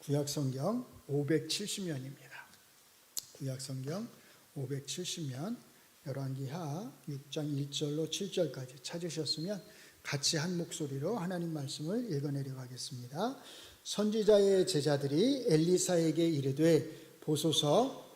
구약성경 570면입니다. 구약성경 570면 열왕기하 6장 1절로 7절까지 찾으셨으면 같이 한 목소리로 하나님 말씀을 읽어내려고 하겠습니다. 선지자의 제자들이 엘리사에게 이르되 보소서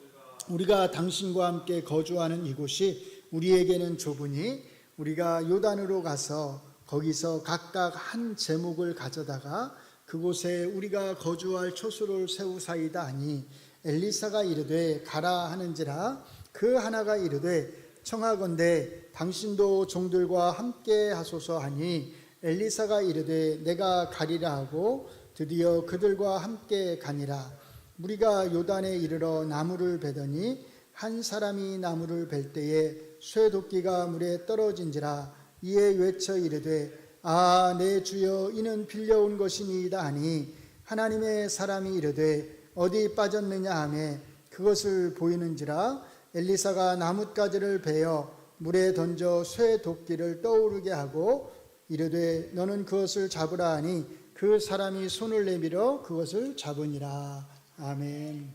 우리가 당신과 함께 거주하는 이곳이 우리에게는 좁으니 우리가 요단으로 가서 거기서 각각 한 제목을 가져다가 그곳에 우리가 거주할 초소를 세우사이다 하니 엘리사가 이르되 가라 하는지라 그 하나가 이르되 청하건대 당신도 종들과 함께 하소서 하니 엘리사가 이르되 내가 가리라 하고 드디어 그들과 함께 가니라. 무리가 요단에 이르러 나무를 베더니 한 사람이 나무를 벨 때에 쇠도끼가 물에 떨어진지라. 이에 외쳐 이르되 아 내 주여 이는 빌려온 것이니이다 하니 하나님의 사람이 이르되 어디 빠졌느냐 하매 그것을 보이는지라. 엘리사가 나뭇가지를 베어 물에 던져 쇠도끼를 떠오르게 하고 이르되 너는 그것을 잡으라 하니 그 사람이 손을 내밀어 그것을 잡으니라. 아멘.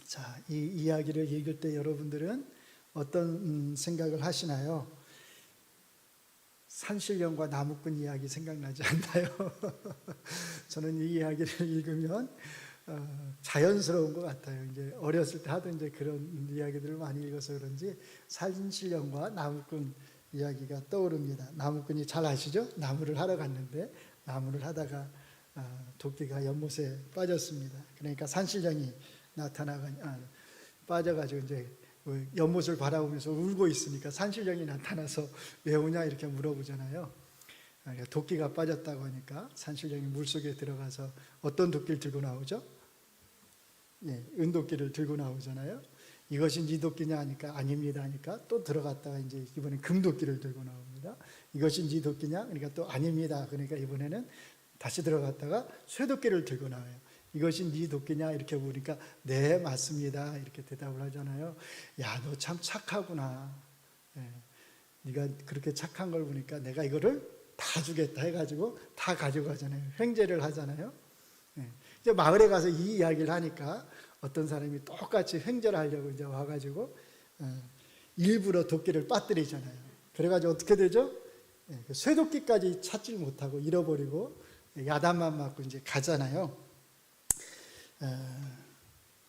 자, 이 이야기를 읽을 때 여러분들은 어떤 생각을 하시나요? 산신령과 나무꾼 이야기 생각나지 않나요? 저는 이 이야기를 읽으면 자연스러운 것 같아요. 이제 어렸을 때 하던 이제 그런 이야기들을 많이 읽어서 그런지 산신령과 나무꾼 이야기가 떠오릅니다. 나무꾼이 잘 아시죠? 나무를 하러 갔는데 나무를 하다가 도끼가 연못에 빠졌습니다. 그러니까 산신령이 빠져가지고 이제 연못을 바라보면서 울고 있으니까 산신령이 나타나서 왜 우냐 이렇게 물어보잖아요. 도끼가 빠졌다고 하니까 산신령이 물속에 들어가서 어떤 도끼를 들고 나오죠? 예, 은도끼를 들고 나오잖아요. 이것이 네 도끼냐 하니까 아닙니다 하니까 또 들어갔다가 이제 이번엔 금도끼를 들고 나옵니다. 이것이 네 도끼냐? 그러니까 또 아닙니다. 그러니까 이번에는 다시 들어갔다가 쇠도끼를 들고 나와요. 이것이 네 도끼냐? 이렇게 보니까 네 맞습니다. 이렇게 대답을 하잖아요. 야, 너 참 착하구나. 예, 네가 그렇게 착한 걸 보니까 내가 이거를 다 주겠다 해가지고 다 가져가잖아요. 횡재를 하잖아요. 예, 이제 마을에 가서 이 이야기를 하니까 어떤 사람이 똑같이 횡재를 하려고 이제 와가지고 일부러 도끼를 빠뜨리잖아요. 그래가지고 어떻게 되죠? 예, 그 쇠도끼까지 찾지 못하고 잃어버리고 야단만 맞고 이제 가잖아요.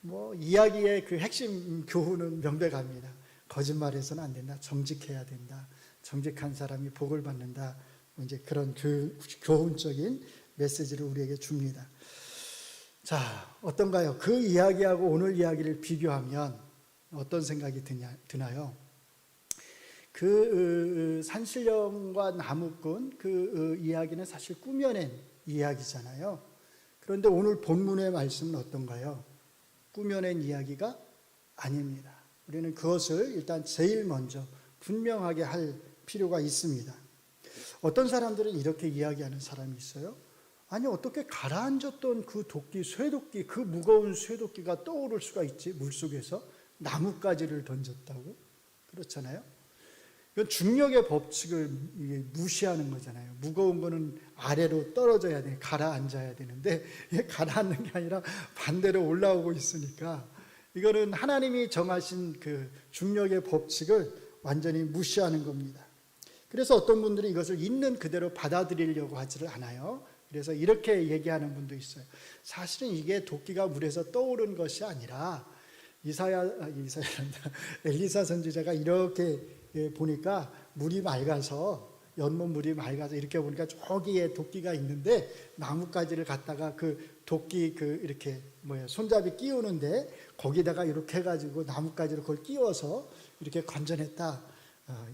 뭐 이야기의 그 핵심 교훈은 명백합니다. 거짓말해서는 안 된다. 정직해야 된다. 정직한 사람이 복을 받는다. 이제 그런 교훈적인 메시지를 우리에게 줍니다. 자, 어떤가요? 그 이야기하고 오늘 이야기를 비교하면 어떤 생각이 드나요? 그 산신령과 나무꾼 그 이야기는 사실 꾸며낸 이야기잖아요. 그런데 오늘 본문의 말씀은 어떤가요? 꾸며낸 이야기가 아닙니다. 우리는 그것을 일단 제일 먼저 분명하게 할 필요가 있습니다. 어떤 사람들은 이렇게 이야기하는 사람이 있어요. 아니 어떻게 가라앉았던 그 도끼, 쇠도끼, 그 무거운 쇠도끼가 떠오를 수가 있지? 물속에서 나뭇가지를 던졌다고? 그렇잖아요. 이건 중력의 법칙을 무시하는 거잖아요. 무거운 거는 아래로 떨어져야 돼, 가라앉아야 되는데 가라앉는 게 아니라 반대로 올라오고 있으니까 이거는 하나님이 정하신 그 중력의 법칙을 완전히 무시하는 겁니다. 그래서 어떤 분들은 이것을 있는 그대로 받아들이려고 하지를 않아요. 그래서 이렇게 얘기하는 분도 있어요. 사실은 이게 도끼가 물에서 떠오른 것이 아니라 엘리사 선지자가 이렇게 보니까 물이 맑아서 연못 물이 맑아서 이렇게 보니까 저기에 도끼가 있는데 나뭇가지를 갖다가 그 도끼 그 이렇게 손잡이 끼우는데 거기다가 이렇게 해가지고 나뭇가지를 그걸 끼워서 이렇게 건져냈다.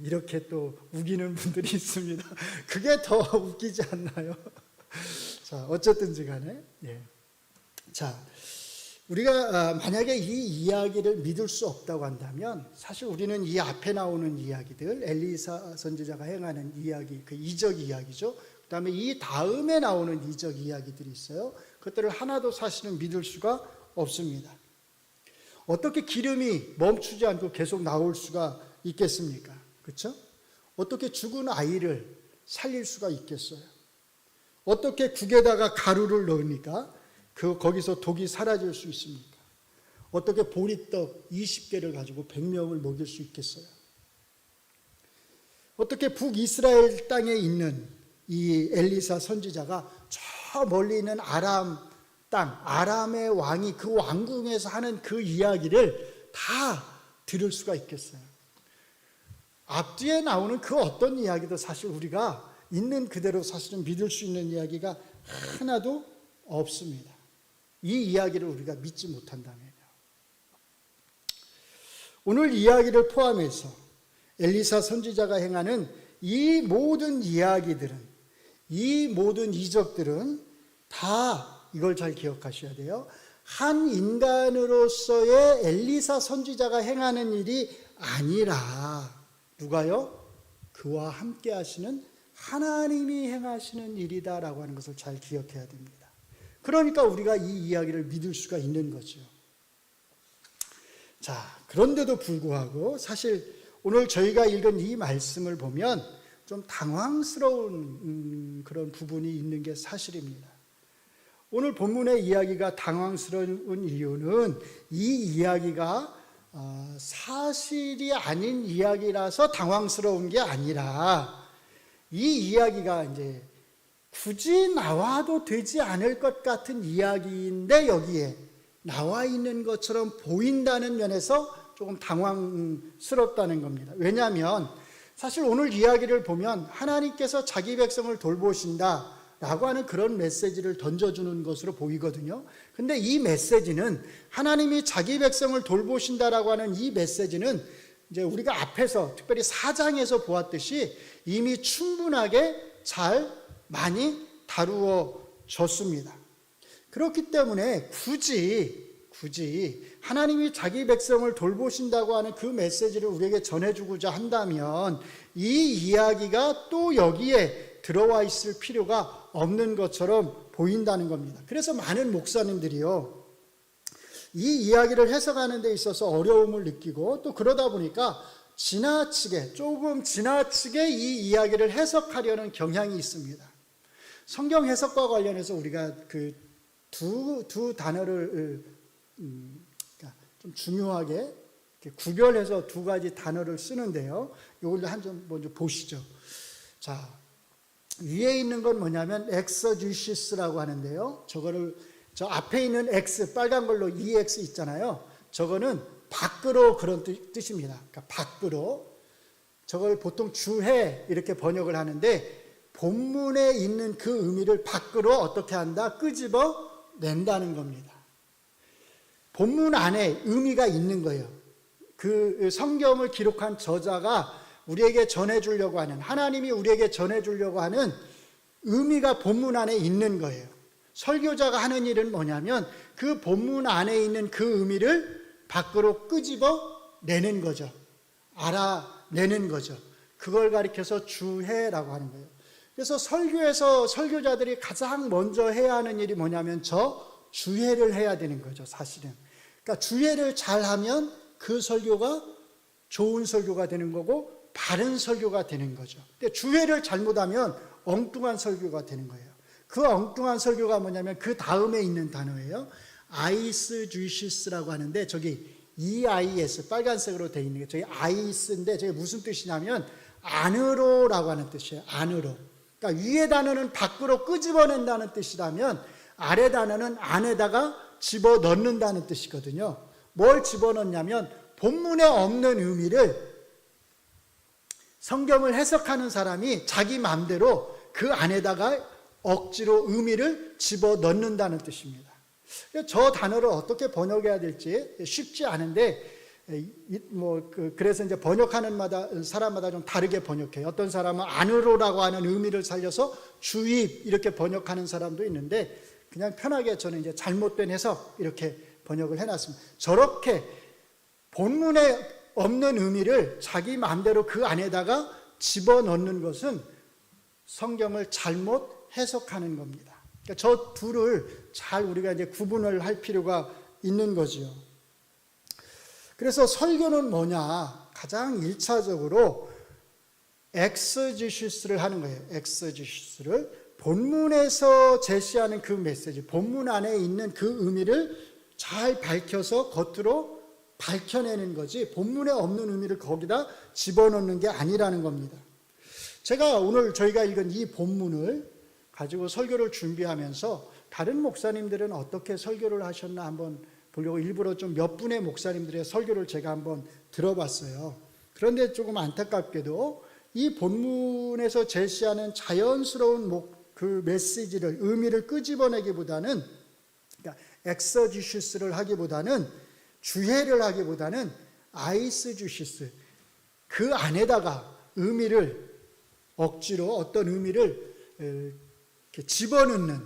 이렇게 또 우기는 분들이 있습니다. 그게 더 웃기지 않나요? 자, 어쨌든지 간에 자, 우리가 만약에 이 이야기를 믿을 수 없다고 한다면 사실 우리는 이 앞에 나오는 이야기들, 엘리사 선지자가 행하는 이야기, 그 이적 이야기죠. 그 다음에 이 다음에 나오는 이적 이야기들이 있어요. 그것들을 하나도 사실은 믿을 수가 없습니다. 어떻게 기름이 멈추지 않고 계속 나올 수가 있겠습니까? 그렇죠? 어떻게 죽은 아이를 살릴 수가 있겠어요? 어떻게 국에다가 가루를 넣으니까 거기서 독이 사라질 수 있습니까? 어떻게 보리떡 20개를 가지고 100명을 먹일 수 있겠어요? 어떻게 북이스라엘 땅에 있는 이 엘리사 선지자가 저 멀리 있는 아람 땅, 아람의 왕이 그 왕궁에서 하는 그 이야기를 다 들을 수가 있겠어요? 앞뒤에 나오는 그 어떤 이야기도 사실 우리가 있는 그대로 사실은 믿을 수 있는 이야기가 하나도 없습니다. 이 이야기를 우리가 믿지 못한다면요. 오늘 이야기를 포함해서 엘리사 선지자가 행하는 이 모든 이야기들은, 이 모든 이적들은 다 이걸 잘 기억하셔야 돼요. 한 인간으로서의 엘리사 선지자가 행하는 일이 아니라 누가요? 그와 함께 하시는 하나님이 행하시는 일이다라고 하는 것을 잘 기억해야 됩니다. 그러니까 우리가 이 이야기를 믿을 수가 있는 거죠. 자, 그런데도 불구하고 사실 오늘 저희가 읽은 이 말씀을 보면 좀 당황스러운 그런 부분이 있는 게 사실입니다. 오늘 본문의 이야기가 당황스러운 이유는 이 이야기가 사실이 아닌 이야기라서 당황스러운 게 아니라 이 이야기가 이제 굳이 나와도 되지 않을 것 같은 이야기인데 여기에 나와 있는 것처럼 보인다는 면에서 조금 당황스럽다는 겁니다. 왜냐하면 사실 오늘 이야기를 보면 하나님께서 자기 백성을 돌보신다 라고 하는 그런 메시지를 던져주는 것으로 보이거든요. 근데 이 메시지는 하나님이 자기 백성을 돌보신다라고 하는 이 메시지는 이제 우리가 앞에서 특별히 4장에서 보았듯이 이미 충분하게 잘 많이 다루어졌습니다. 그렇기 때문에 굳이 하나님이 자기 백성을 돌보신다고 하는 그 메시지를 우리에게 전해주고자 한다면 이 이야기가 또 여기에 들어와 있을 필요가 없는 것처럼 보인다는 겁니다. 그래서 많은 목사님들이요, 이 이야기를 해석하는 데 있어서 어려움을 느끼고 또 그러다 보니까 조금 지나치게 이 이야기를 해석하려는 경향이 있습니다. 성경 해석과 관련해서 우리가 그 두 단어를 좀 중요하게 구별해서 두 가지 단어를 쓰는데요. 이걸 좀 먼저 보시죠. 자, 위에 있는 건 뭐냐면 exegesis라고 하는데요. 저 앞에 있는 X, 빨간 걸로 EX 있잖아요. 저거는 밖으로 그런 뜻입니다. 그러니까 밖으로. 저걸 보통 주해 이렇게 번역을 하는데 본문에 있는 그 의미를 밖으로 어떻게 한다? 끄집어 낸다는 겁니다. 본문 안에 의미가 있는 거예요. 그 성경을 기록한 저자가 우리에게 전해주려고 하는, 하나님이 우리에게 전해주려고 하는 의미가 본문 안에 있는 거예요. 설교자가 하는 일은 뭐냐면 그 본문 안에 있는 그 의미를 밖으로 끄집어 내는 거죠. 알아내는 거죠. 그걸 가리켜서 주해라고 하는 거예요. 그래서 설교에서 설교자들이 가장 먼저 해야 하는 일이 뭐냐면 주해를 해야 되는 거죠, 사실은. 그러니까 주해를 잘하면 그 설교가 좋은 설교가 되는 거고 바른 설교가 되는 거죠. 근데 주해를 잘못하면 엉뚱한 설교가 되는 거예요. 그 엉뚱한 설교가 뭐냐면 그 다음에 있는 단어예요. 아이스주시스라고 하는데 저기 EIS 빨간색으로 되어 있는 게 저기 아이스인데 저게 무슨 뜻이냐면 안으로라고 하는 뜻이에요. 안으로. 그러니까 위에 단어는 밖으로 끄집어낸다는 뜻이라면 아래 단어는 안에다가 집어넣는다는 뜻이거든요. 뭘 집어넣냐면 본문에 없는 의미를 성경을 해석하는 사람이 자기 마음대로 그 안에다가 억지로 의미를 집어넣는다는 뜻입니다. 저 단어를 어떻게 번역해야 될지 쉽지 않은데 그래서 이제 번역하는 사람마다 좀 다르게 번역해요. 어떤 사람은 안으로라고 하는 의미를 살려서 주입 이렇게 번역하는 사람도 있는데 그냥 편하게 저는 이제 잘못된 해석 이렇게 번역을 해놨습니다. 저렇게 본문에 없는 의미를 자기 마음대로 그 안에다가 집어넣는 것은 성경을 잘못 해석하는 겁니다. 그러니까 저 둘을 잘 우리가 이제 구분을 할 필요가 있는 거지요. 그래서 설교는 뭐냐? 가장 1차적으로 엑스제시스를 하는 거예요. 엑스제시스를 본문에서 제시하는 그 메시지, 본문 안에 있는 그 의미를 잘 밝혀서 겉으로 밝혀내는 거지 본문에 없는 의미를 거기다 집어넣는 게 아니라는 겁니다. 제가 오늘 저희가 읽은 이 본문을 가지고 설교를 준비하면서 다른 목사님들은 어떻게 설교를 하셨나 한번 보려고 일부러 좀 몇 분의 목사님들의 설교를 제가 한번 들어봤어요. 그런데 조금 안타깝게도 이 본문에서 제시하는 자연스러운 그 메시지를, 의미를 끄집어내기보다는, 그러니까 엑서지시스를 하기보다는, 주해를 하기보다는 아이스주시스, 그 안에다가 의미를 억지로 어떤 의미를 이렇게 집어넣는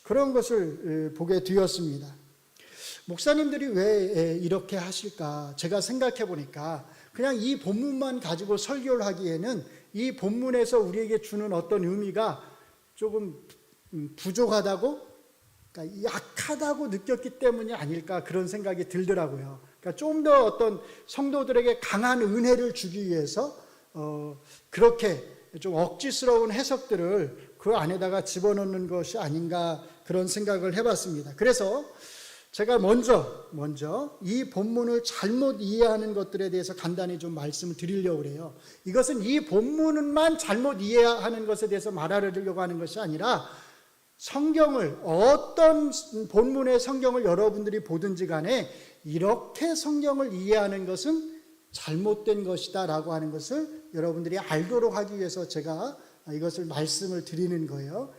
그런 것을 보게 되었습니다. 목사님들이 왜 이렇게 하실까? 제가 생각해 보니까 그냥 이 본문만 가지고 설교를 하기에는 이 본문에서 우리에게 주는 어떤 의미가 조금 부족하다고, 그러니까 약하다고 느꼈기 때문이 아닐까 그런 생각이 들더라고요. 그러니까 좀 더 어떤 성도들에게 강한 은혜를 주기 위해서 그렇게 좀 억지스러운 해석들을 그 안에다가 집어넣는 것이 아닌가 그런 생각을 해봤습니다. 그래서 제가 먼저 이 본문을 잘못 이해하는 것들에 대해서 간단히 좀 말씀을 드리려고 해요. 이것은 이 본문만 잘못 이해하는 것에 대해서 말하려고 하는 것이 아니라 성경을, 어떤 본문의 성경을 여러분들이 보든지 간에 이렇게 성경을 이해하는 것은 잘못된 것이다 라고 하는 것을 여러분들이 알도록 하기 위해서 제가 이것을 말씀을 드리는 거예요.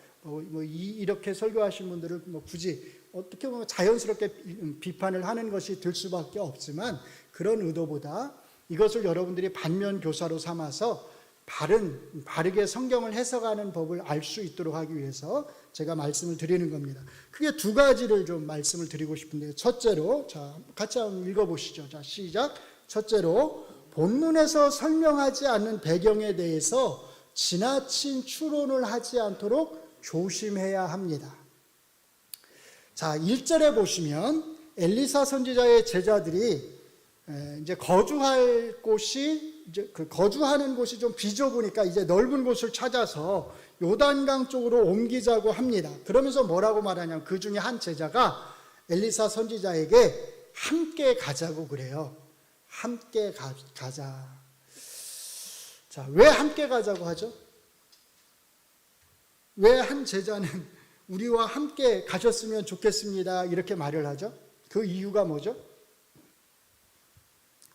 이렇게 설교하신 분들을 굳이 어떻게 보면 자연스럽게 비판을 하는 것이 될 수밖에 없지만, 그런 의도보다 이것을 여러분들이 반면 교사로 삼아서 바르게 성경을 해석하는 법을 알 수 있도록 하기 위해서 제가 말씀을 드리는 겁니다. 크게 두 가지를 좀 말씀을 드리고 싶은데요. 첫째로, 자, 같이 한번 읽어보시죠. 자, 시작. 첫째로, 본문에서 설명하지 않는 배경에 대해서 지나친 추론을 하지 않도록 조심해야 합니다. 자, 1절에 보시면 엘리사 선지자의 제자들이 이제 거주할 곳이, 이제 그 거주하는 곳이 좀 비좁으니까 이제 넓은 곳을 찾아서 요단강 쪽으로 옮기자고 합니다. 그러면서 뭐라고 말하냐면 그 중에 한 제자가 엘리사 선지자에게 함께 가자고 그래요. 함께 가자. 자, 왜 함께 가자고 하죠? 왜 한 제자는 우리와 함께 가셨으면 좋겠습니다 이렇게 말을 하죠? 그 이유가 뭐죠?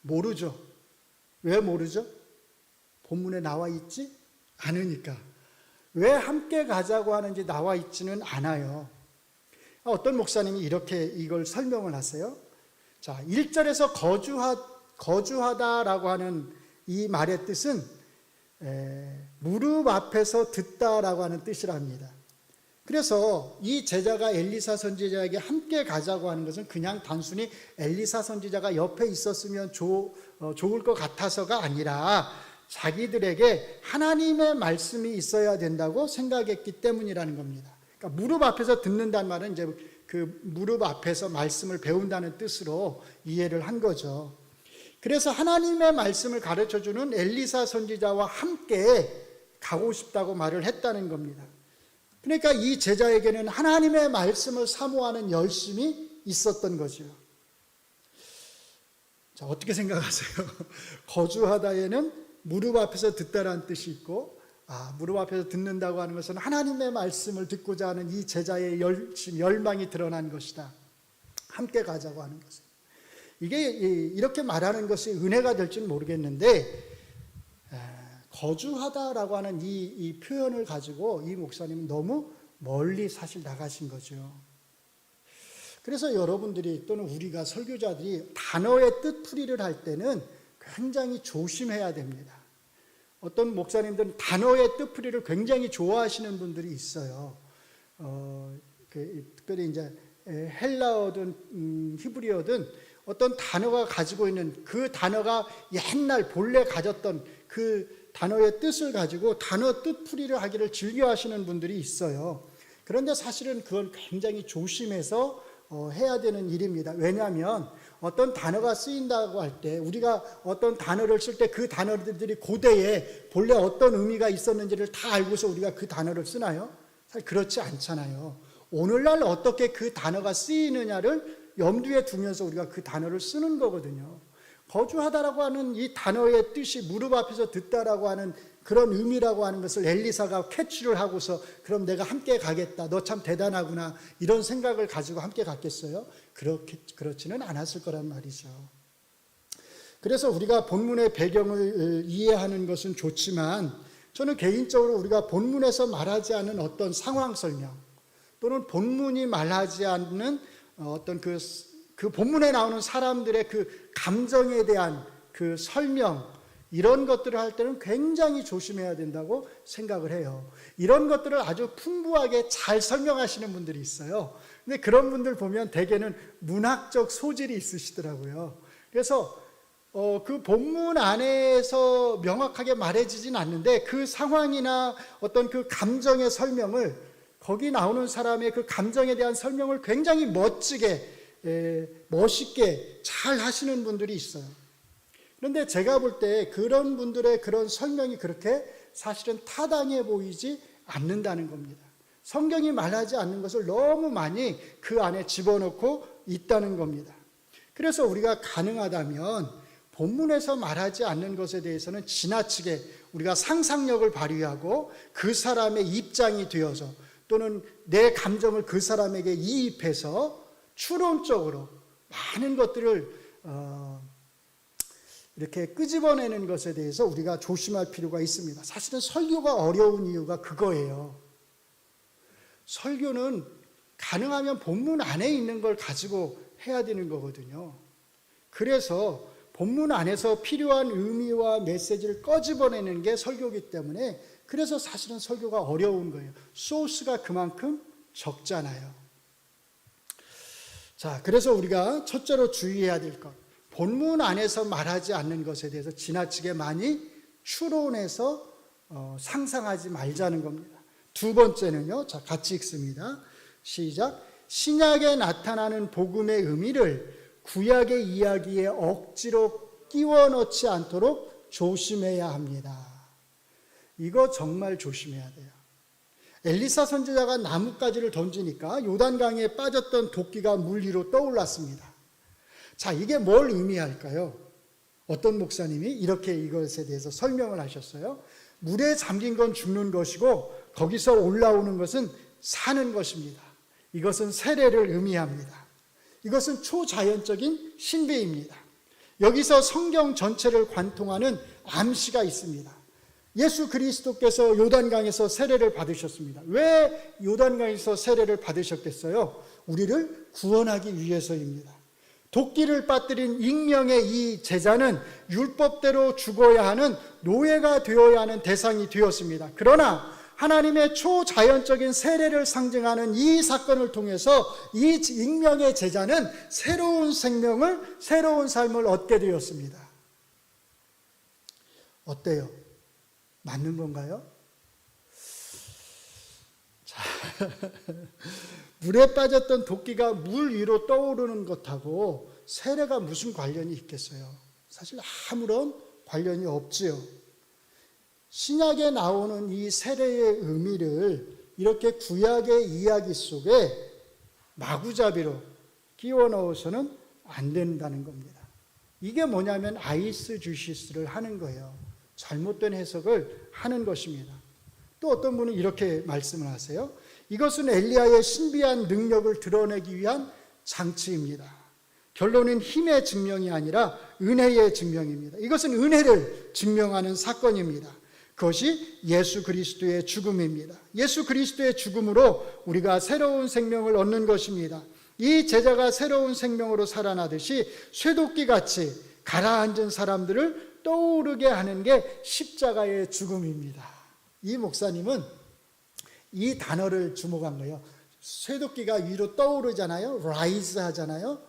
모르죠. 왜 모르죠? 본문에 나와 있지 않으니까. 왜 함께 가자고 하는지 나와 있지는 않아요. 어떤 목사님이 이렇게 이걸 설명을 하세요. 자, 1절에서 거주하다라고 하는 이 말의 뜻은 무릎 앞에서 듣다라고 하는 뜻이랍니다. 그래서 이 제자가 엘리사 선지자에게 함께 가자고 하는 것은 그냥 단순히 엘리사 선지자가 옆에 있었으면 좋을 것 같아서가 아니라 자기들에게 하나님의 말씀이 있어야 된다고 생각했기 때문이라는 겁니다. 그러니까 무릎 앞에서 듣는다는 말은 이제 그 무릎 앞에서 말씀을 배운다는 뜻으로 이해를 한 거죠. 그래서 하나님의 말씀을 가르쳐주는 엘리사 선지자와 함께 가고 싶다고 말을 했다는 겁니다. 그러니까 이 제자에게는 하나님의 말씀을 사모하는 열심이 있었던 거죠. 자, 어떻게 생각하세요? 거주하다에는 무릎 앞에서 듣다라는 뜻이 있고, 무릎 앞에서 듣는다고 하는 것은 하나님의 말씀을 듣고자 하는 이 제자의 열망이 드러난 것이다. 함께 가자고 하는 것은. 이게 이렇게 말하는 것이 은혜가 될지는 모르겠는데, 거주하다라고 하는 이 표현을 가지고 이 목사님은 너무 멀리 사실 나가신 거죠. 그래서 여러분들이 또는 우리가 설교자들이 단어의 뜻풀이를 할 때는 굉장히 조심해야 됩니다. 어떤 목사님들은 단어의 뜻풀이를 굉장히 좋아하시는 분들이 있어요. 특별히 이제 헬라어든 히브리어든 어떤 단어가 가지고 있는 그 단어가 옛날 본래 가졌던 그 단어의 뜻을 가지고 단어 뜻풀이를 하기를 즐겨 하시는 분들이 있어요. 그런데 사실은 그건 굉장히 조심해서 해야 되는 일입니다. 왜냐하면 어떤 단어가 쓰인다고 할 때 우리가 어떤 단어를 쓸 때 그 단어들이 고대에 본래 어떤 의미가 있었는지를 다 알고서 우리가 그 단어를 쓰나요? 사실 그렇지 않잖아요. 오늘날 어떻게 그 단어가 쓰이느냐를 염두에 두면서 우리가 그 단어를 쓰는 거거든요. 거주하다라고 하는 이 단어의 뜻이 무릎 앞에서 듣다라고 하는 그런 의미라고 하는 것을 엘리사가 캐치를 하고서 그럼 내가 함께 가겠다. 너 참 대단하구나. 이런 생각을 가지고 함께 갔겠어요? 그렇지는 않았을 거란 말이죠. 그래서 우리가 본문의 배경을 이해하는 것은 좋지만 저는 개인적으로 우리가 본문에서 말하지 않은 어떤 상황 설명 또는 본문이 말하지 않는 어떤 그 본문에 나오는 사람들의 그 감정에 대한 그 설명 이런 것들을 할 때는 굉장히 조심해야 된다고 생각을 해요. 이런 것들을 아주 풍부하게 잘 설명하시는 분들이 있어요. 근데 그런 분들 보면 대개는 문학적 소질이 있으시더라고요. 그래서 그 본문 안에서 명확하게 말해지진 않는데 그 상황이나 어떤 그 감정의 설명을 거기 나오는 사람의 그 감정에 대한 설명을 굉장히 멋있게 잘 하시는 분들이 있어요. 그런데 제가 볼 때 그런 분들의 그런 설명이 그렇게 사실은 타당해 보이지 않는다는 겁니다. 성경이 말하지 않는 것을 너무 많이 그 안에 집어넣고 있다는 겁니다. 그래서 우리가 가능하다면 본문에서 말하지 않는 것에 대해서는 지나치게 우리가 상상력을 발휘하고 그 사람의 입장이 되어서 또는 내 감정을 그 사람에게 이입해서 추론적으로 많은 것들을 이렇게 끄집어내는 것에 대해서 우리가 조심할 필요가 있습니다. 사실은 설교가 어려운 이유가 그거예요. 설교는 가능하면 본문 안에 있는 걸 가지고 해야 되는 거거든요. 그래서 본문 안에서 필요한 의미와 메시지를 꺼집어내는 게 설교이기 때문에 그래서 사실은 설교가 어려운 거예요. 소스가 그만큼 적잖아요. 자, 그래서 우리가 첫째로 주의해야 될 것, 본문 안에서 말하지 않는 것에 대해서 지나치게 많이 추론해서 상상하지 말자는 겁니다. 두 번째는요, 자, 같이 읽습니다. 시작. 신약에 나타나는 복음의 의미를 구약의 이야기에 억지로 끼워 넣지 않도록 조심해야 합니다. 이거 정말 조심해야 돼요. 엘리사 선지자가 나뭇가지를 던지니까 요단강에 빠졌던 도끼가 물 위로 떠올랐습니다. 자, 이게 뭘 의미할까요? 어떤 목사님이 이렇게 이것에 대해서 설명을 하셨어요. 물에 잠긴 건 죽는 것이고 거기서 올라오는 것은 사는 것입니다. 이것은 세례를 의미합니다. 이것은 초자연적인 신비입니다. 여기서 성경 전체를 관통하는 암시가 있습니다. 예수 그리스도께서 요단강에서 세례를 받으셨습니다. 왜 요단강에서 세례를 받으셨겠어요? 우리를 구원하기 위해서입니다. 도끼를 빠뜨린 익명의 이 제자는 율법대로 죽어야 하는 노예가 되어야 하는 대상이 되었습니다. 그러나 하나님의 초자연적인 세례를 상징하는 이 사건을 통해서 이 익명의 제자는 새로운 생명을, 새로운 삶을 얻게 되었습니다. 어때요? 맞는 건가요? 자, 물에 빠졌던 도끼가 물 위로 떠오르는 것하고 세례가 무슨 관련이 있겠어요? 사실 아무런 관련이 없지요. 신약에 나오는 이 세례의 의미를 이렇게 구약의 이야기 속에 마구잡이로 끼워 넣어서는 안 된다는 겁니다. 이게 뭐냐면 아이스주시스를 하는 거예요. 잘못된 해석을 하는 것입니다. 또 어떤 분은 이렇게 말씀을 하세요. 이것은 엘리야의 신비한 능력을 드러내기 위한 장치입니다. 결론은 힘의 증명이 아니라 은혜의 증명입니다. 이것은 은혜를 증명하는 사건입니다. 그것이 예수 그리스도의 죽음입니다. 예수 그리스도의 죽음으로 우리가 새로운 생명을 얻는 것입니다. 이 제자가 새로운 생명으로 살아나듯이 쇠도끼같이 가라앉은 사람들을 떠오르게 하는 게 십자가의 죽음입니다. 이 목사님은 이 단어를 주목한 거예요. 쇠도끼가 위로 떠오르잖아요. rise 하잖아요.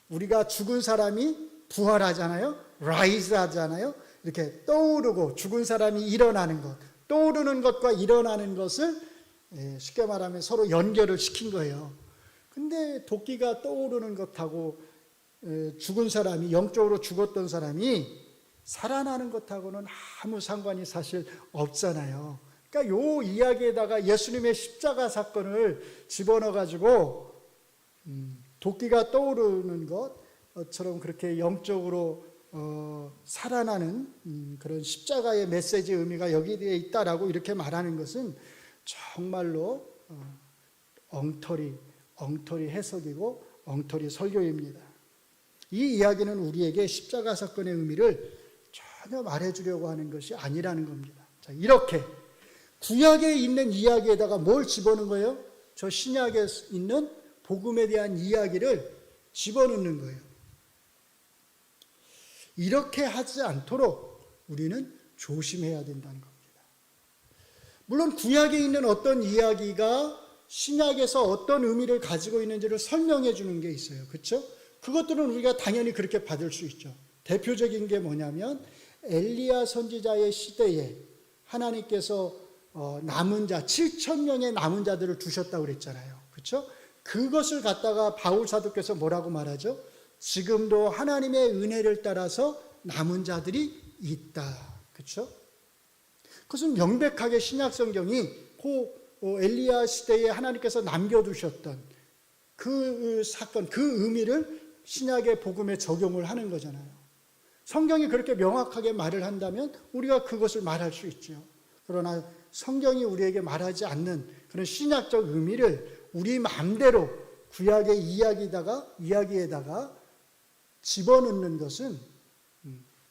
우리가 죽은 사람이 부활하잖아요. rise 하잖아요. 이렇게 떠오르고 죽은 사람이 일어나는 것, 떠오르는 것과 일어나는 것을 쉽게 말하면 서로 연결을 시킨 거예요. 근데 도끼가 떠오르는 것하고 죽은 사람이, 영적으로 죽었던 사람이 살아나는 것하고는 아무 상관이 사실 없잖아요. 그러니까 요 이야기에다가 예수님의 십자가 사건을 집어넣어가지고 도끼가 떠오르는 것처럼 그렇게 영적으로 살아나는 그런 십자가의 메시지 의미가 여기에 있다라고 이렇게 말하는 것은 정말로 엉터리 해석이고 엉터리 설교입니다. 이 이야기는 우리에게 십자가 사건의 의미를 전혀 말해주려고 하는 것이 아니라는 겁니다. 자, 이렇게 구약에 있는 이야기에다가 뭘 집어넣은 거예요? 저 신약에 있는 복음에 대한 이야기를 집어넣는 거예요. 이렇게 하지 않도록 우리는 조심해야 된다는 겁니다. 물론 구약에 있는 어떤 이야기가 신약에서 어떤 의미를 가지고 있는지를 설명해 주는 게 있어요. 그렇죠? 그것들은 우리가 당연히 그렇게 받을 수 있죠. 대표적인 게 뭐냐면 엘리야 선지자의 시대에 하나님께서 남은 자 7,000명의 남은 자들을 두셨다고 그랬잖아요. 그렇죠? 그것을 갖다가 바울 사도께서 뭐라고 말하죠? 지금도 하나님의 은혜를 따라서 남은 자들이 있다. 그렇죠? 그것은 명백하게 신약 성경이 엘리야 시대에 하나님께서 남겨두셨던 그 사건, 그 의미를 신약의 복음에 적용을 하는 거잖아요. 성경이 그렇게 명확하게 말을 한다면 우리가 그것을 말할 수 있죠. 그러나 성경이 우리에게 말하지 않는 그런 신약적 의미를 우리 마음대로 구약의 이야기에다가 집어넣는 것은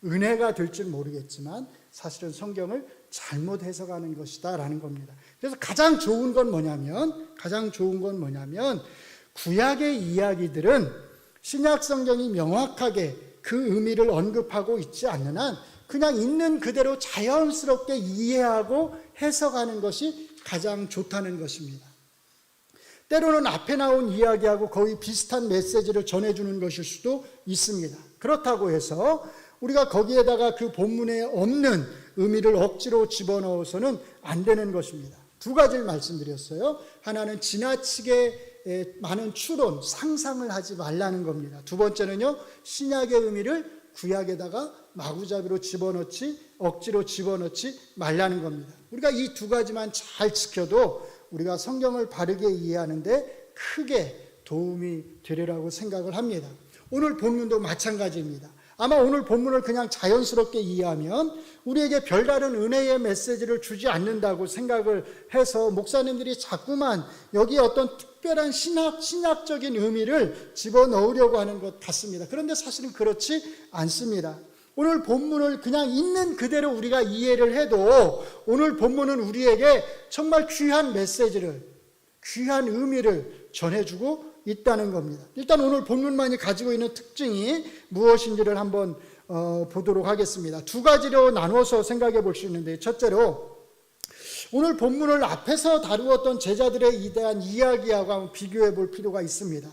은혜가 될지 모르겠지만 사실은 성경을 잘못 해석하는 것이다라는 겁니다. 그래서 가장 좋은 건 뭐냐면 구약의 이야기들은 신약 성경이 명확하게 그 의미를 언급하고 있지 않는 한 그냥 있는 그대로 자연스럽게 이해하고 해석하는 것이 가장 좋다는 것입니다. 때로는 앞에 나온 이야기하고 거의 비슷한 메시지를 전해주는 것일 수도 있습니다. 그렇다고 해서 우리가 거기에다가 그 본문에 없는 의미를 억지로 집어넣어서는 안 되는 것입니다. 두 가지를 말씀드렸어요. 하나는 지나치게 많은 추론, 상상을 하지 말라는 겁니다. 두 번째는요, 신약의 의미를 구약에다가 마구잡이로 억지로 집어넣지 말라는 겁니다. 우리가 이 두 가지만 잘 지켜도 우리가 성경을 바르게 이해하는데 크게 도움이 되리라고 생각을 합니다. 오늘 본문도 마찬가지입니다. 아마 오늘 본문을 그냥 자연스럽게 이해하면 우리에게 별다른 은혜의 메시지를 주지 않는다고 생각을 해서 목사님들이 자꾸만 여기에 어떤 특별한 신학적인 의미를 집어넣으려고 하는 것 같습니다. 그런데 사실은 그렇지 않습니다. 오늘 본문을 그냥 있는 그대로 우리가 이해를 해도 오늘 본문은 우리에게 정말 귀한 메시지를, 귀한 의미를 전해주고 있다는 겁니다. 일단 오늘 본문만이 가지고 있는 특징이 무엇인지를 한번 보도록 하겠습니다. 두 가지로 나눠서 생각해 볼 수 있는데, 첫째로 오늘 본문을 앞에서 다루었던 제자들에 대한 이야기하고 한번 비교해 볼 필요가 있습니다.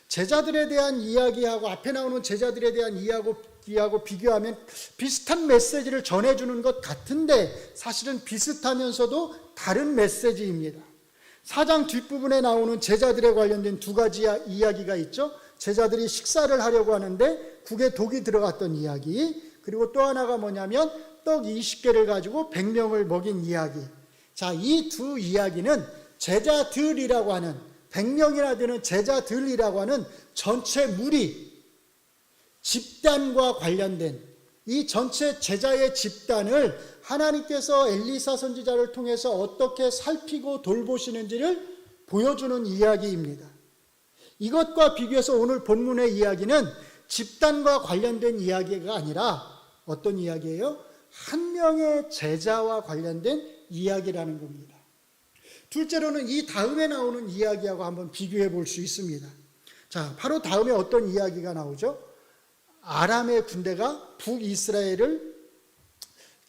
제자들에 대한 이야기하고 앞에 나오는 제자들에 대한 이야기하고 비교하면 비슷한 메시지를 전해주는 것 같은데 사실은 비슷하면서도 다른 메시지입니다. 4장 뒷부분에 나오는 제자들에 관련된 두 가지 이야기가 있죠. 제자들이 식사를 하려고 하는데 국에 독이 들어갔던 이야기, 그리고 또 하나가 뭐냐면 떡 20개를 가지고 100명을 먹인 이야기. 자, 이 두 이야기는 제자들이라고 하는 100명이나 되는 제자들이라고 하는 전체 무리, 집단과 관련된 이 전체 제자의 집단을 하나님께서 엘리사 선지자를 통해서 어떻게 살피고 돌보시는지를 보여주는 이야기입니다. 이것과 비교해서 오늘 본문의 이야기는 집단과 관련된 이야기가 아니라 어떤 이야기예요? 한 명의 제자와 관련된 이야기라는 겁니다. 둘째로는 이 다음에 나오는 이야기하고 한번 비교해 볼 수 있습니다. 자, 바로 다음에 어떤 이야기가 나오죠? 아람의 군대가 북이스라엘을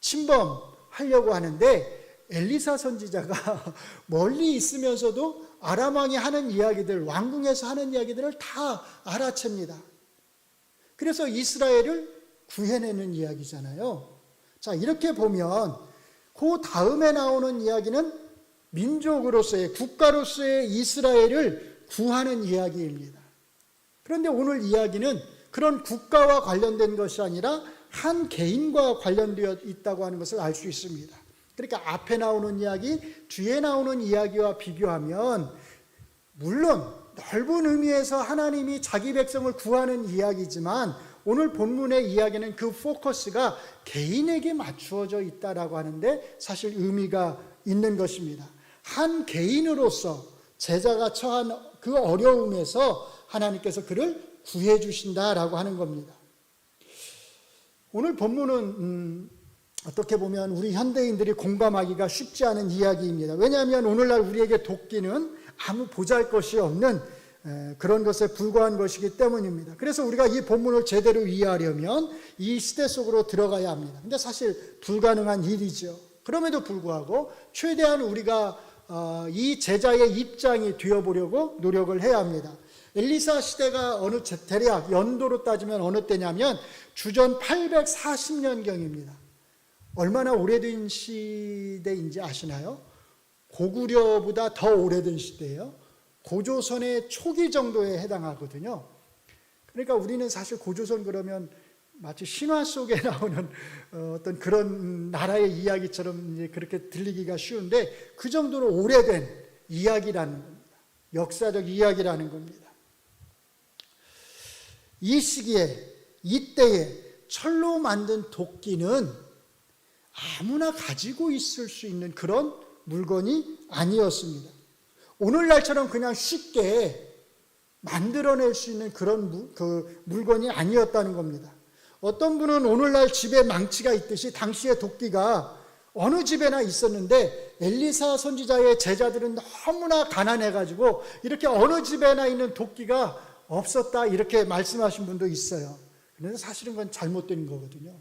침범하려고 하는데 엘리사 선지자가 멀리 있으면서도 아람 왕이 하는 이야기들, 왕궁에서 하는 이야기들을 다 알아챕니다. 그래서 이스라엘을 구해내는 이야기잖아요. 자, 이렇게 보면 그 다음에 나오는 이야기는 민족으로서의, 국가로서의 이스라엘을 구하는 이야기입니다. 그런데 오늘 이야기는 그런 국가와 관련된 것이 아니라 한 개인과 관련되어 있다고 하는 것을 알 수 있습니다. 그러니까 앞에 나오는 이야기, 뒤에 나오는 이야기와 비교하면 물론 넓은 의미에서 하나님이 자기 백성을 구하는 이야기지만 오늘 본문의 이야기는 그 포커스가 개인에게 맞추어져 있다라고 하는데 사실 의미가 있는 것입니다. 한 개인으로서 제자가 처한 그 어려움에서 하나님께서 그를 구해 주신다라고 하는 겁니다. 오늘 본문은 어떻게 보면 우리 현대인들이 공감하기가 쉽지 않은 이야기입니다. 왜냐하면 오늘날 우리에게 돕기는 아무 보잘것이 없는 그런 것에 불과한 것이기 때문입니다. 그래서 우리가 이 본문을 제대로 이해하려면 이 시대 속으로 들어가야 합니다. 근데 사실 불가능한 일이죠. 그럼에도 불구하고 최대한 우리가 이 제자의 입장이 되어보려고 노력을 해야 합니다. 엘리사 시대가 대략 연도로 따지면 어느 때냐면 주전 840년경입니다. 얼마나 오래된 시대인지 아시나요? 고구려보다 더 오래된 시대예요. 고조선의 초기 정도에 해당하거든요. 그러니까 우리는 사실 고조선 그러면 마치 신화 속에 나오는 어떤 그런 나라의 이야기처럼 이제 그렇게 들리기가 쉬운데 그 정도로 오래된 이야기라는 겁니다. 역사적 이야기라는 겁니다. 이 시기에 이때에 철로 만든 도끼는 아무나 가지고 있을 수 있는 그런 물건이 아니었습니다. 오늘날처럼 그냥 쉽게 만들어낼 수 있는 그런 물건이 아니었다는 겁니다. 어떤 분은 오늘날 집에 망치가 있듯이 당시의 도끼가 어느 집에나 있었는데 엘리사 선지자의 제자들은 너무나 가난해가지고 이렇게 어느 집에나 있는 도끼가 없었다 이렇게 말씀하신 분도 있어요. 그런데 사실은 그건 잘못된 거거든요.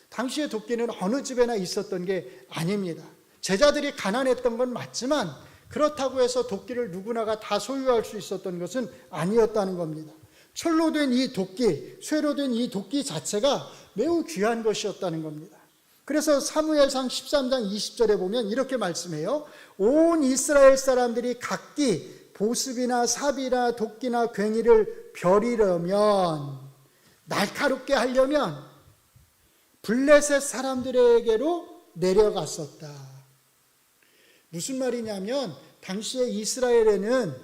당시의 도끼는 어느 집에나 있었던 게 아닙니다. 제자들이 가난했던 건 맞지만 그렇다고 해서 도끼를 누구나가 다 소유할 수 있었던 것은 아니었다는 겁니다. 철로 된 이 도끼, 쇠로 된 이 도끼 자체가 매우 귀한 것이었다는 겁니다. 그래서 사무엘상 13장 20절에 보면 이렇게 말씀해요. 온 이스라엘 사람들이 각기 보습이나 삽이나 도끼나 괭이를 벼리려면 날카롭게 하려면 블레셋 사람들에게로 내려갔었다. 무슨 말이냐면 당시에 이스라엘에는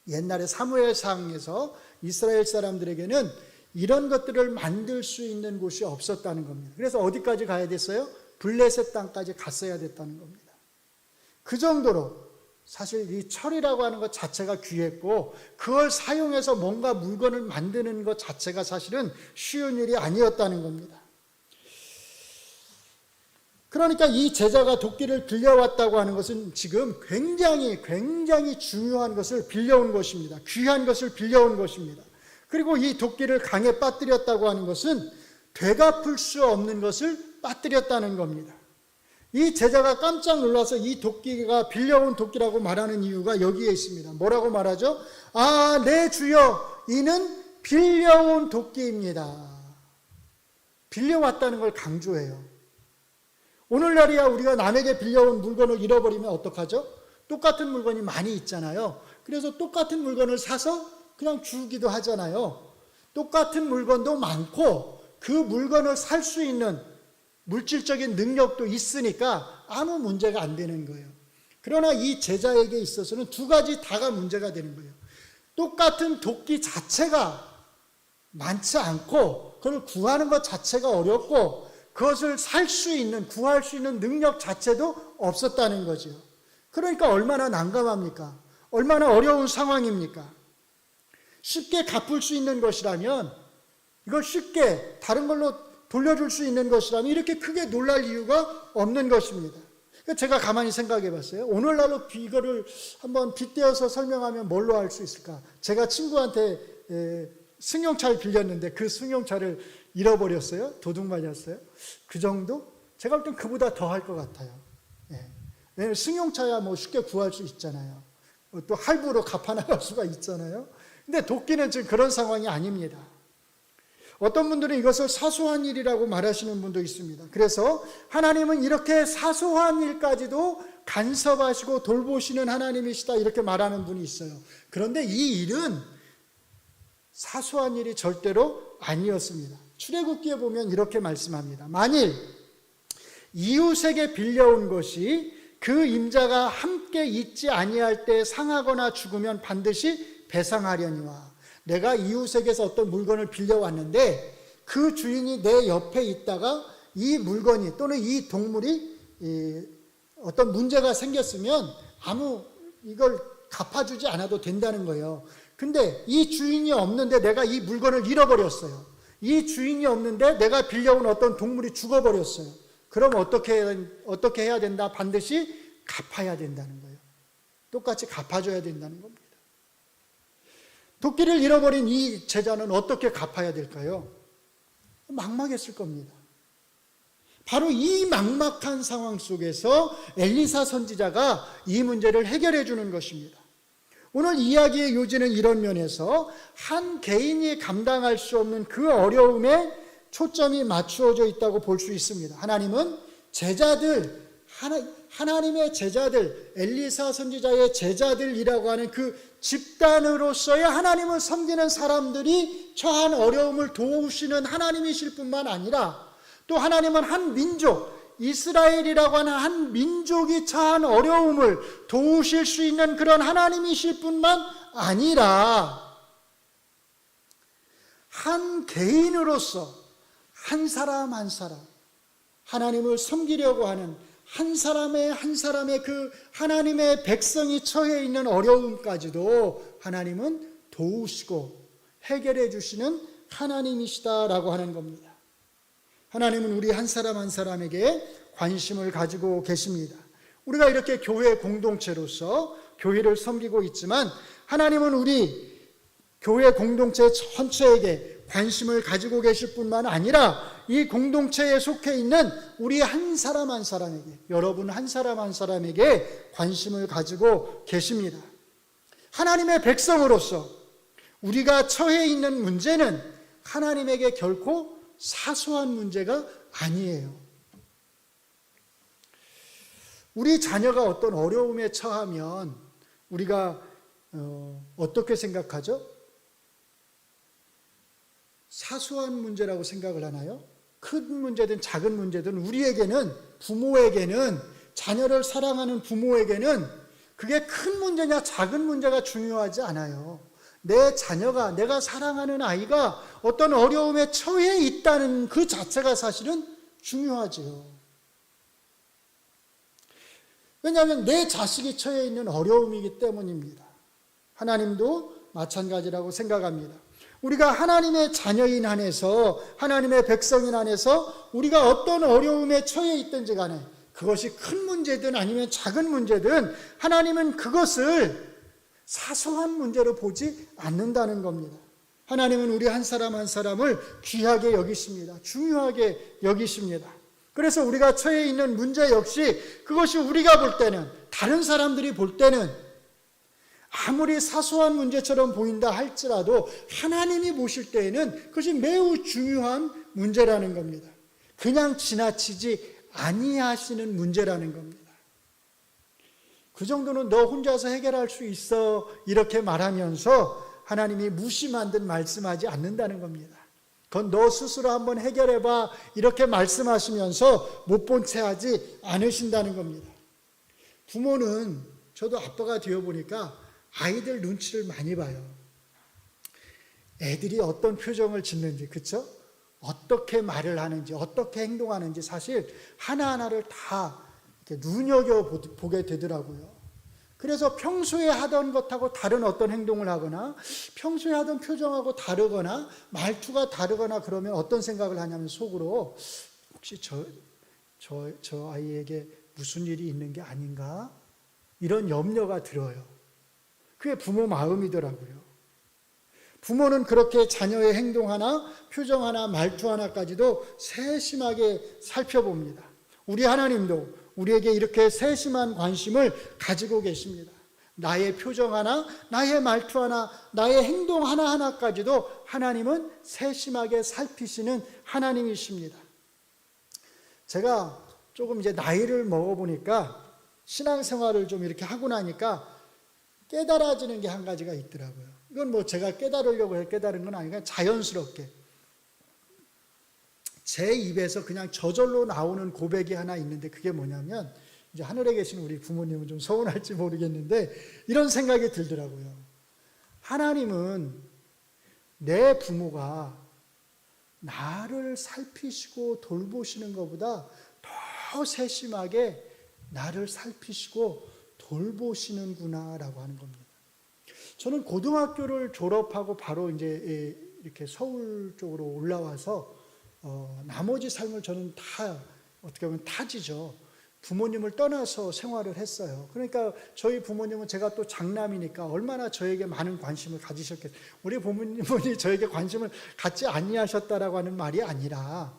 옛날에 사무엘상에서 이스라엘 사람들에게는 이런 것들을 만들 수 있는 곳이 없었다는 겁니다. 그래서 어디까지 가야 됐어요? 블레셋 땅까지 갔어야 됐다는 겁니다. 그 정도로 사실 이 철이라고 하는 것 자체가 귀했고 그걸 사용해서 뭔가 물건을 만드는 것 자체가 사실은 쉬운 일이 아니었다는 겁니다. 그러니까 이 제자가 도끼를 빌려왔다고 하는 것은 지금 굉장히 중요한 것을 빌려온 것입니다. 귀한 것을 빌려온 것입니다. 그리고 이 도끼를 강에 빠뜨렸다고 하는 것은 되갚을 수 없는 것을 빠뜨렸다는 겁니다. 이 제자가 깜짝 놀라서 이 도끼가 빌려온 도끼라고 말하는 이유가 여기에 있습니다. 뭐라고 말하죠? 아, 네 주여, 이는 빌려온 도끼입니다. 빌려왔다는 걸 강조해요. 오늘날이야 우리가 남에게 빌려온 물건을 잃어버리면 어떡하죠? 똑같은 물건이 많이 있잖아요. 그래서 똑같은 물건을 사서 그냥 주기도 하잖아요. 똑같은 물건도 많고 그 물건을 살 수 있는 물질적인 능력도 있으니까 아무 문제가 안 되는 거예요. 그러나 이 제자에게 있어서는 두 가지 다가 문제가 되는 거예요. 똑같은 도끼 자체가 많지 않고 그걸 구하는 것 자체가 어렵고 그것을 살 수 있는, 구할 수 있는 능력 자체도 없었다는 거죠. 그러니까 얼마나 난감합니까? 얼마나 어려운 상황입니까? 쉽게 갚을 수 있는 것이라면 이걸 쉽게 다른 걸로 돌려줄 수 있는 것이라면 이렇게 크게 놀랄 이유가 없는 것입니다. 제가 가만히 생각해 봤어요. 오늘날로 이거를 한번 빗대어서 설명하면 뭘로 할 수 있을까? 제가 친구한테 승용차를 빌렸는데 그 승용차를 잃어버렸어요. 도둑 맞았어요. 그 정도? 제가 볼 땐 그보다 더 할 것 같아요. 왜냐하면 승용차야 뭐 쉽게 구할 수 있잖아요. 또 할부로 갚아나갈 수가 있잖아요. 근데 도끼는 지금 그런 상황이 아닙니다. 어떤 분들은 이것을 사소한 일이라고 말하시는 분도 있습니다. 그래서 하나님은 이렇게 사소한 일까지도 간섭하시고 돌보시는 하나님이시다 이렇게 말하는 분이 있어요. 그런데 이 일은 사소한 일이 절대로 아니었습니다. 출애굽기에 보면 이렇게 말씀합니다. 만일 이웃에게 빌려온 것이 그 임자가 함께 있지 아니할 때 상하거나 죽으면 반드시 배상하려니와, 내가 이웃에게서 어떤 물건을 빌려왔는데 그 주인이 내 옆에 있다가 이 물건이 또는 이 동물이 어떤 문제가 생겼으면 이걸 갚아주지 않아도 된다는 거예요. 근데 이 주인이 없는데 내가 이 물건을 잃어버렸어요. 이 주인이 없는데 내가 빌려온 어떤 동물이 죽어버렸어요. 그럼 어떻게 해야 된다? 반드시 갚아야 된다는 거예요. 똑같이 갚아줘야 된다는 겁니다. 토끼를 잃어버린 이 제자는 어떻게 갚아야 될까요? 막막했을 겁니다. 바로 이 막막한 상황 속에서 엘리사 선지자가 이 문제를 해결해 주는 것입니다. 오늘 이야기의 요지는 이런 면에서 한 개인이 감당할 수 없는 그 어려움에 초점이 맞추어져 있다고 볼 수 있습니다. 하나님은 하나님의 제자들, 엘리사 선지자의 제자들이라고 하는 그 집단으로서의 하나님을 섬기는 사람들이 처한 어려움을 도우시는 하나님이실 뿐만 아니라 또 하나님은 한 민족, 이스라엘이라고 하는 한 민족이 처한 어려움을 도우실 수 있는 그런 하나님이실 뿐만 아니라 한 개인으로서 한 사람 한 사람 하나님을 섬기려고 하는 한 사람의 그 하나님의 백성이 처해 있는 어려움까지도 하나님은 도우시고 해결해 주시는 하나님이시다라고 하는 겁니다. 하나님은 우리 한 사람 한 사람에게 관심을 가지고 계십니다. 우리가 이렇게 교회 공동체로서 교회를 섬기고 있지만 하나님은 우리 교회 공동체 전체에게 관심을 가지고 계실 뿐만 아니라 이 공동체에 속해 있는 우리 한 사람 한 사람에게, 여러분 한 사람 한 사람에게 관심을 가지고 계십니다. 하나님의 백성으로서 우리가 처해 있는 문제는 하나님에게 결코 사소한 문제가 아니에요. 우리 자녀가 어떤 어려움에 처하면 우리가 어떻게 생각하죠? 사소한 문제라고 생각을 하나요? 큰 문제든 작은 문제든 우리에게는, 부모에게는, 자녀를 사랑하는 부모에게는 그게 큰 문제냐 작은 문제가 중요하지 않아요. 내 자녀가, 내가 사랑하는 아이가 어떤 어려움에 처해 있다는 그 자체가 사실은 중요하죠. 왜냐하면 내 자식이 처해 있는 어려움이기 때문입니다. 하나님도 마찬가지라고 생각합니다. 우리가 하나님의 자녀인 한에서, 하나님의 백성인 한에서 우리가 어떤 어려움에 처해 있든지 간에 그것이 큰 문제든 아니면 작은 문제든 하나님은 그것을 사소한 문제로 보지 않는다는 겁니다. 하나님은 우리 한 사람 한 사람을 귀하게 여기십니다. 중요하게 여기십니다. 그래서 우리가 처해 있는 문제 역시 그것이 우리가 볼 때는, 다른 사람들이 볼 때는 아무리 사소한 문제처럼 보인다 할지라도 하나님이 보실 때에는 그것이 매우 중요한 문제라는 겁니다. 그냥 지나치지 아니하시는 문제라는 겁니다. 그 정도는 너 혼자서 해결할 수 있어 이렇게 말하면서 하나님이 무심한 듯 말씀하지 않는다는 겁니다. 그건 너 스스로 한번 해결해봐 이렇게 말씀하시면서 못 본 채 하지 않으신다는 겁니다. 부모는, 저도 아빠가 되어보니까 아이들 눈치를 많이 봐요. 애들이 어떤 표정을 짓는지, 그렇죠? 어떻게 말을 하는지, 어떻게 행동하는지 사실 하나하나를 다 이렇게 눈여겨보게 되더라고요. 그래서 평소에 하던 것하고 다른 어떤 행동을 하거나 평소에 하던 표정하고 다르거나 말투가 다르거나 그러면 어떤 생각을 하냐면 속으로 혹시 저 아이에게 무슨 일이 있는 게 아닌가? 이런 염려가 들어요. 그게 부모 마음이더라고요. 부모는 그렇게 자녀의 행동 하나, 표정 하나, 말투 하나까지도 세심하게 살펴봅니다. 우리 하나님도 우리에게 이렇게 세심한 관심을 가지고 계십니다. 나의 표정 하나, 나의 말투 하나, 나의 행동 하나하나까지도 하나님은 세심하게 살피시는 하나님이십니다. 제가 조금 이제 나이를 먹어보니까 신앙생활을 좀 이렇게 하고 나니까 깨달아지는 게 한 가지가 있더라고요. 이건 뭐 제가 깨달으려고 해서 깨달은 건 아니고 자연스럽게 제 입에서 그냥 저절로 나오는 고백이 하나 있는데, 그게 뭐냐면, 이제 하늘에 계신 우리 부모님은 좀 서운할지 모르겠는데 이런 생각이 들더라고요. 하나님은 내 부모가 나를 살피시고 돌보시는 것보다 더 세심하게 나를 살피시고 돌보시는구나라고 하는 겁니다. 저는 고등학교를 졸업하고 바로 이제 이렇게 서울 쪽으로 올라와서 나머지 삶을 저는 다 어떻게 보면 타지죠. 부모님을 떠나서 생활을 했어요. 그러니까 저희 부모님은, 제가 또 장남이니까 얼마나 저에게 많은 관심을 가지셨겠어요. 우리 부모님이 저에게 관심을 갖지 아니하셨다라고 하는 말이 아니라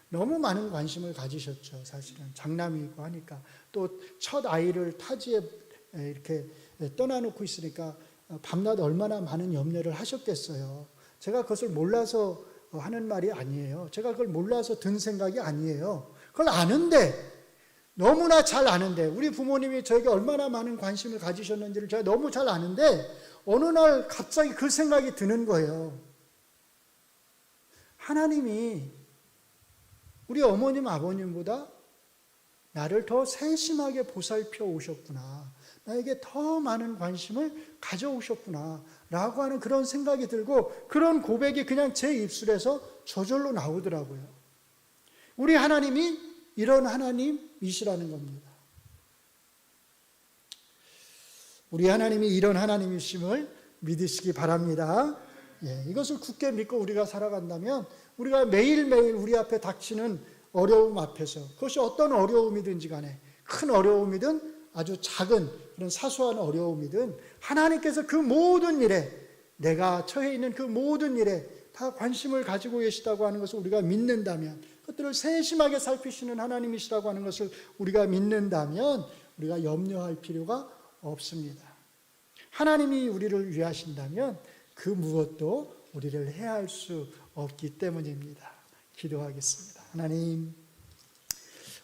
너무 많은 관심을 가지셨죠. 사실은 장남이고 하니까. 또 첫 아이를 타지에 이렇게 떠나놓고 있으니까 밤낮 얼마나 많은 염려를 하셨겠어요. 제가 그것을 몰라서 하는 말이 아니에요. 제가 그걸 몰라서 든 생각이 아니에요. 그걸 아는데, 너무나 잘 아는데, 우리 부모님이 저에게 얼마나 많은 관심을 가지셨는지를 제가 너무 잘 아는데 어느 날 갑자기 그 생각이 드는 거예요. 하나님이 우리 어머님 아버님보다 나를 더 세심하게 보살펴 오셨구나, 나에게 더 많은 관심을 가져오셨구나 라고 하는 그런 생각이 들고, 그런 고백이 그냥 제 입술에서 저절로 나오더라고요. 우리 하나님이 이런 하나님이시라는 겁니다. 우리 하나님이 이런 하나님이심을 믿으시기 바랍니다. 이것을 굳게 믿고 우리가 살아간다면, 우리가 매일매일 우리 앞에 닥치는 어려움 앞에서, 그것이 어떤 어려움이든지 간에, 큰 어려움이든 아주 작은 그런 사소한 어려움이든, 하나님께서 그 모든 일에, 내가 처해 있는 그 모든 일에 다 관심을 가지고 계시다고 하는 것을 우리가 믿는다면, 그것들을 세심하게 살피시는 하나님이시라고 하는 것을 우리가 믿는다면 우리가 염려할 필요가 없습니다. 하나님이 우리를 위하신다면 그 무엇도 우리를 해할 수 없기 때문입니다. 기도하겠습니다. 하나님,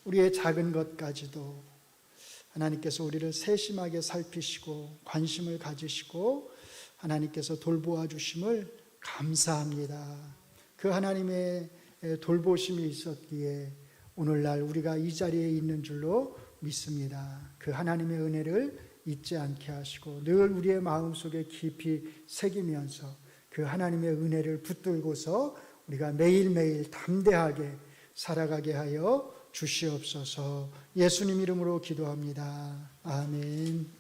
우리의 작은 것까지도 하나님께서 우리를 세심하게 살피시고 관심을 가지시고 하나님께서 돌보아 주심을 감사합니다. 그 하나님의 돌보심이 있었기에 오늘날 우리가 이 자리에 있는 줄로 믿습니다. 그 하나님의 은혜를 잊지 않게 하시고 늘 우리의 마음속에 깊이 새기면서 그 하나님의 은혜를 붙들고서 우리가 매일매일 담대하게 살아가게 하여 주시옵소서. 예수님 이름으로 기도합니다. 아멘.